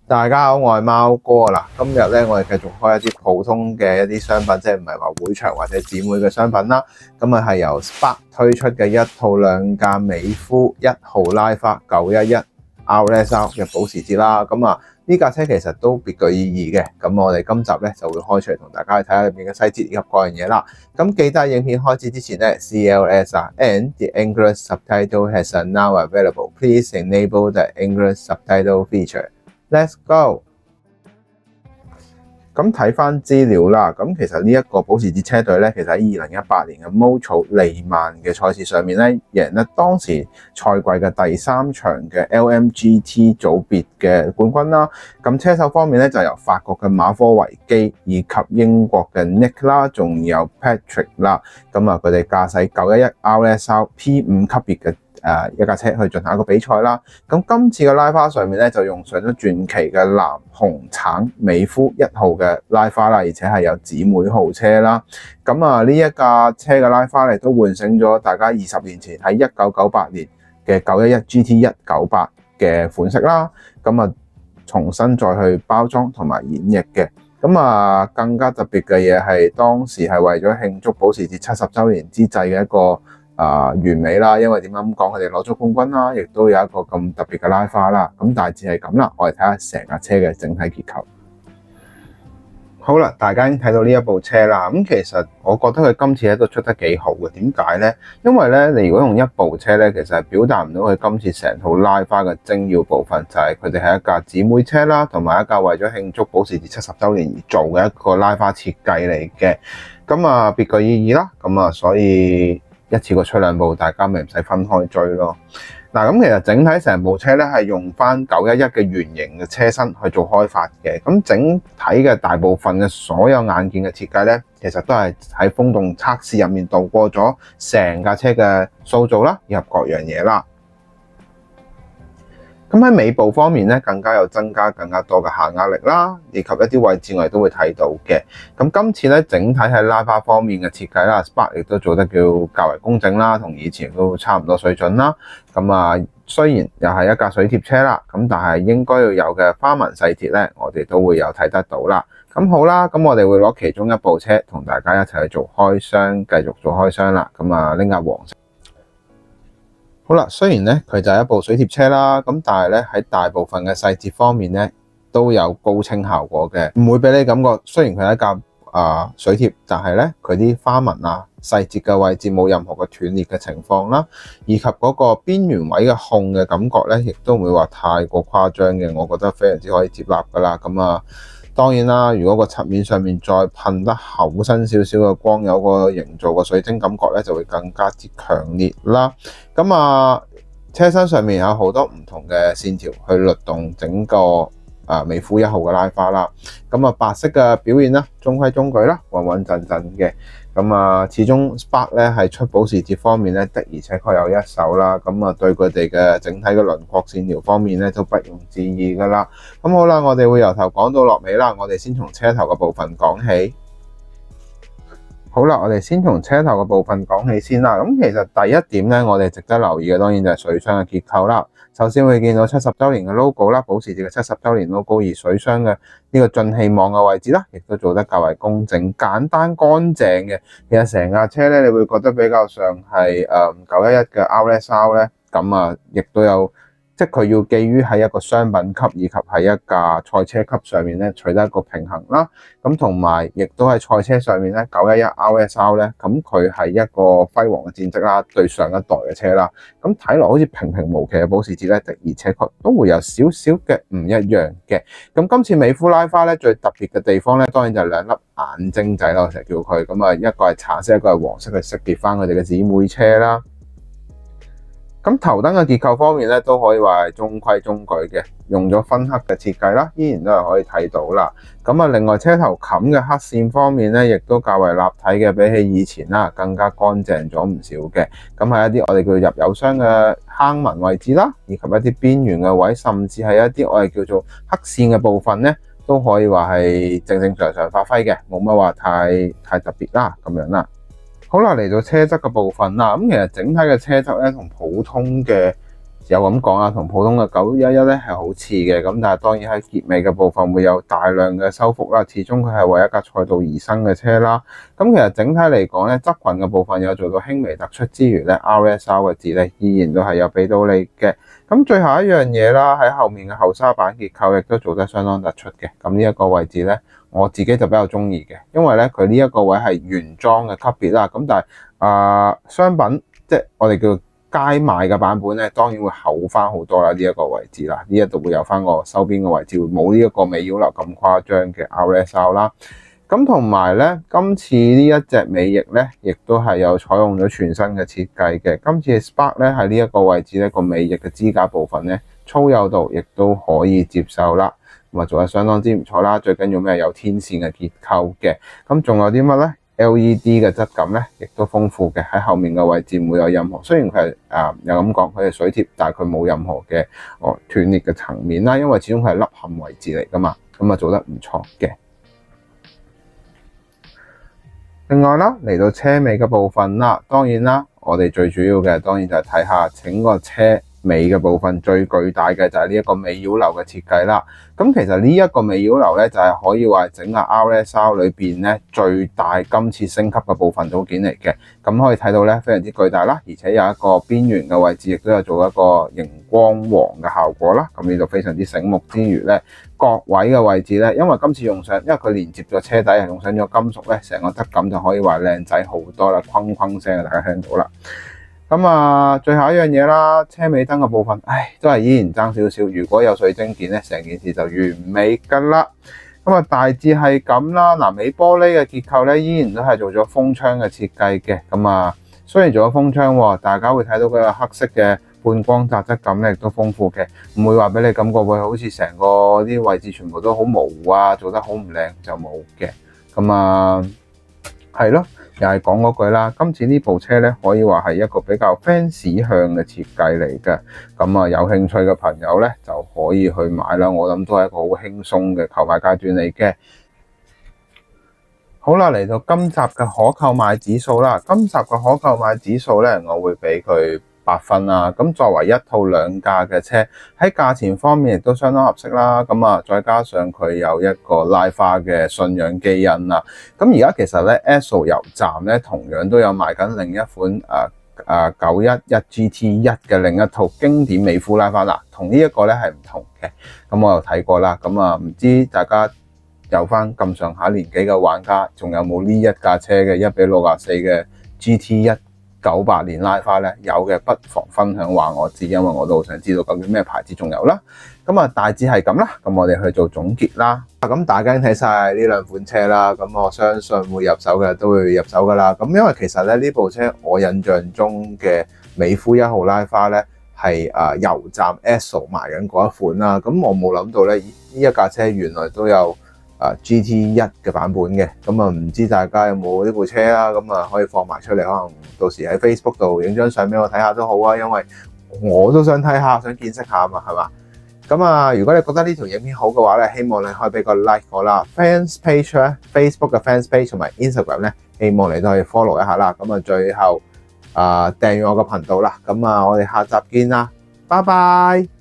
大家好，我係貓哥啦。今日咧，我哋繼續開一啲普通嘅一啲商品，即係唔係話會場或者姊妹嘅商品啦。咁啊係由 Spark 推出嘅一套兩架美孚1號拉花911 RSR 嘅保時捷啦。咁啊呢架車其實都別具意義嘅。咁我哋今集咧就會開出嚟同大家去睇下入面嘅細節以及各樣嘢啦。咁記得影片開始之前咧 ，CLS and the English subtitle has now available. Please enable the English subtitle feature.Let's go！ 咁睇翻資料啦，咁其實呢一個保時捷車隊咧，其實喺2018年嘅 Moto 利曼嘅賽事上面咧，贏得當時賽季嘅第3場嘅 LMGT 組別嘅冠軍啦。咁車手方面咧就由法國嘅馬科維基以及英國嘅 Nick 啦，仲有 Patrick 啦。咁啊，佢哋駕駛911 RSR P5 級別嘅一架車去進行一個比賽啦。咁今次嘅拉花上面咧就用上咗傳奇嘅藍紅橙美孚1號嘅拉花啦，而且係有姊妹號車啦。咁啊呢一架車嘅拉花咧都喚醒咗大家20年前喺1998年嘅911 GT 198嘅款式啦。咁啊重新再去包裝同埋演繹嘅。咁啊更加特別嘅嘢係當時係為咗慶祝保時捷70週年之際嘅一個完美啦，因為點解咁講？佢哋攞咗冠軍啦，亦都有一個咁特別嘅拉花啦。咁大致係咁啦，我哋睇下成架車嘅整體結構。好啦，大家已經睇到呢一部車啦。咁其實我覺得佢今次咧都出得幾好嘅。點解呢？因為咧，你如果用一部車咧，其實係表達唔到佢今次成套拉花嘅精要部分，就係佢哋係一架姊妹車啦，同埋一架為咗慶祝保時捷70週年而做嘅一個拉花設計嚟嘅。咁啊，別具意義啦。咁啊，所以一次過出兩部，大家咪唔使分開追咯。嗱，咁其實整體成部車咧係用翻911嘅原型嘅車身去做開發嘅。咁整體嘅大部分嘅所有硬件嘅設計咧，其實都係喺風洞測試入面度過咗成架車嘅塑造啦，以及各樣嘢啦。咁喺尾部方面咧，更加有增加更加多嘅下壓力啦，以及一啲位置我哋都會睇到嘅。咁今次咧，整體喺拉花方面嘅設計啦 ，Spark 亦都做得較為工整啦，同以前都差唔多水準啦。咁啊，雖然又係一架水貼車啦，咁但係應該要有嘅花紋細節咧，我哋都會有睇得到啦。咁好啦，咁我哋會攞其中一部車同大家一齊去做開箱，繼續做開箱啦。咁啊，拎架黃色。好啦，雖然咧佢就係一部水貼車啦，咁但係咧喺大部分嘅細節方面咧都有高清效果嘅，唔會俾你感覺雖然佢係一架水貼，但係咧佢啲花紋啊細節嘅位置冇任何嘅斷裂嘅情況啦，以及嗰個邊緣位嘅控嘅感覺咧，亦都唔會話太過誇張嘅，我覺得非常之可以接納噶啦。咁啊，當然啦，如果個側面上面再噴得厚身少少嘅光，有個營造個水晶感覺咧，就會更加之強烈啦。咁啊，車身上面有好多唔同嘅線條去律動整個美孚1號嘅拉花啦。咁啊，白色嘅表現啦，中規中矩啦，穩穩陣陣嘅。咁啊，始終 Spark 咧係出保時捷方面咧的而且確有一手啦。咁啊，對佢哋嘅整體嘅輪廓線條方面咧都不容置疑噶啦。咁好啦，我哋會由頭講到落尾啦。我哋先從車頭嘅部分講起。好啦，我哋先從車頭嘅部分講起先啦。咁其實第一點咧，我哋值得留意嘅當然就係水箱嘅結構啦。首先會見到70週年嘅 logo 啦，保時捷嘅70週年 logo， 而水箱嘅呢個進氣網嘅位置啦，亦都做得較為工整、簡單、乾淨嘅。其實成架車咧，你會覺得比較上係911嘅 RSR 咧，咁啊，亦都有。即係佢要基於喺一個商品級以及喺一架賽車級上面咧取得一個平衡啦，咁同埋亦都喺賽車上面咧911 RSR 咧，咁佢係一個輝煌嘅戰績啦，對上一代嘅車啦，咁睇落好似平平無奇嘅保時捷咧，的而且確都會有少少嘅唔一樣嘅。咁今次美孚拉花咧最特別嘅地方咧，當然就係兩粒眼睛仔啦，我成日叫佢咁啊，一個係橙色，一個係黃色，去識別翻佢哋嘅姊妹車啦。咁頭燈嘅結構方面咧，都可以話係中規中矩嘅，用咗分黑嘅設計啦，依然都係可以睇到啦。咁啊，另外車頭冚嘅黑線方面咧，亦都較為立體嘅，比起以前啦，更加乾淨咗唔少嘅。咁係一啲我哋叫入油箱嘅坑紋位置啦，以及一啲邊緣嘅位，甚至係一啲我哋叫做黑線嘅部分咧，都可以話係正常發揮嘅，冇乜話太特別啦，咁樣啦。好啦，嚟到車側嘅部分啦，咁其實整體嘅車側咧同普通嘅有咁講啊，同普通嘅911咧係好似嘅，咁但係當然喺結尾嘅部分會有大量嘅修復啦。始終佢係為一架賽道而生嘅車啦。咁其實整體嚟講咧，側裙嘅部分有做到輕微突出之餘咧，RSR 嘅字咧依然都係有俾到你嘅。咁最後一樣嘢啦，喺後面嘅後沙板結構亦都做得相當突出嘅。咁呢一個位置咧，我自己就比較中意嘅，因為咧佢呢一個位係原裝嘅級別啦。咁但係商品即係我哋叫街賣嘅版本咧，當然會厚翻好多啦。呢一個位置啦，呢一度會有翻個收邊嘅位置，會冇呢一個尾腰流咁誇張嘅 RSR 啦。咁同埋咧，今次呢一隻尾翼咧，亦都係有採用咗全新嘅設計嘅。今次嘅 Spark 咧喺呢一個位置咧，個尾翼嘅支架部分咧，粗幼度亦都可以接受啦。咁啊，做得相當之唔錯啦。最緊要咩？有天線嘅結構嘅。咁仲有啲乜咧？LED 嘅質感咧，亦都豐富嘅。喺後面嘅位置唔會有任何，雖然佢係有咁講，佢係水貼，但係佢冇任何嘅斷裂嘅層面啦。因為始終係凹陷位置嚟噶嘛。咁啊，做得唔錯嘅。另外啦，嚟到車尾嘅部分啦，當然啦，我哋最主要嘅當然就係睇下整個車尾嘅部分最巨大嘅就係呢一個尾腰流嘅設計啦。咁其實呢一個尾腰流咧就係可以話係整個 RSR 裏邊咧最大今次升級嘅部分組件嚟嘅。咁可以睇到咧非常之巨大啦，而且有一個邊緣嘅位置亦都有做一個熒光黃嘅效果啦。咁呢度非常之醒目之餘咧，角位嘅位置咧，因為今次用上，因為佢連接咗車底係用上咗金屬咧，成個質感就可以話靚仔好多啦，哐哐聲大家聽到啦。咁啊，最後一樣嘢啦，車尾燈嘅部分，都係依然爭少少。如果有水晶件咧，成件事就完美噶啦。咁啊，大致係咁啦。嗱，尾玻璃嘅結構咧，依然都係做咗風窗嘅設計嘅。咁啊，雖然做咗風窗，大家會睇到佢個黑色嘅半光澤質感咧，亦都豐富嘅，唔會話俾你感覺會好似成個啲位置全部都好模糊啊，做得好唔靚就冇嘅。咁啊，係咯。又係講嗰句啦，今次呢部車咧可以話係一個比較 fans 向嘅設計嚟嘅，咁啊有興趣嘅朋友咧就可以去買啦。我諗都係一個好輕鬆嘅購買階段嚟嘅。好啦，嚟到今集嘅可購買指數啦，今集嘅可購買指數咧，我會俾佢8分啦。咁作為一套兩價嘅車，喺價錢方面亦都相當合適啦。咁啊，再加上佢有一個拉花嘅信仰基因啦。咁而家其實咧 Esso 油站咧同樣都有賣緊另一款911 GT1 嘅另一套經典美孚拉花啦，同呢一個咧係唔同嘅。咁我又睇過啦。咁啊，唔知大家有翻咁上下年紀嘅玩家，仲有冇呢一架車嘅1:64嘅 GT1 98年拉花咧？有嘅不妨分享話我知，因為我都好想知道究竟咩牌子仲有啦。咁啊，大致係咁啦。咁我哋去做總結啦。咁大家睇晒呢兩款車啦，咁我相信會入手嘅都會入手噶啦。咁因為其實咧呢部車我印象中嘅美孚1號拉花咧係油站 Esso 賣緊嗰一款啦。咁我冇諗到咧呢一架車原來都有GT1 嘅版本嘅。咁啊，唔知大家有冇呢部車啦？咁啊可以放埋出嚟，可能到時喺 Facebook 度影張相俾我睇下都好啊，因為我都想睇下，想見識下啊嘛，係嘛？咁啊，如果你覺得呢條影片好嘅話咧，希望你可以俾個 like 我啦。Fans page 咧 ，Facebook 嘅 Fans page 同埋 Instagram 咧，希望你都可以 follow 一下啦。咁啊，最後訂閱我個頻道啦。咁啊，我哋下集見啦，拜拜。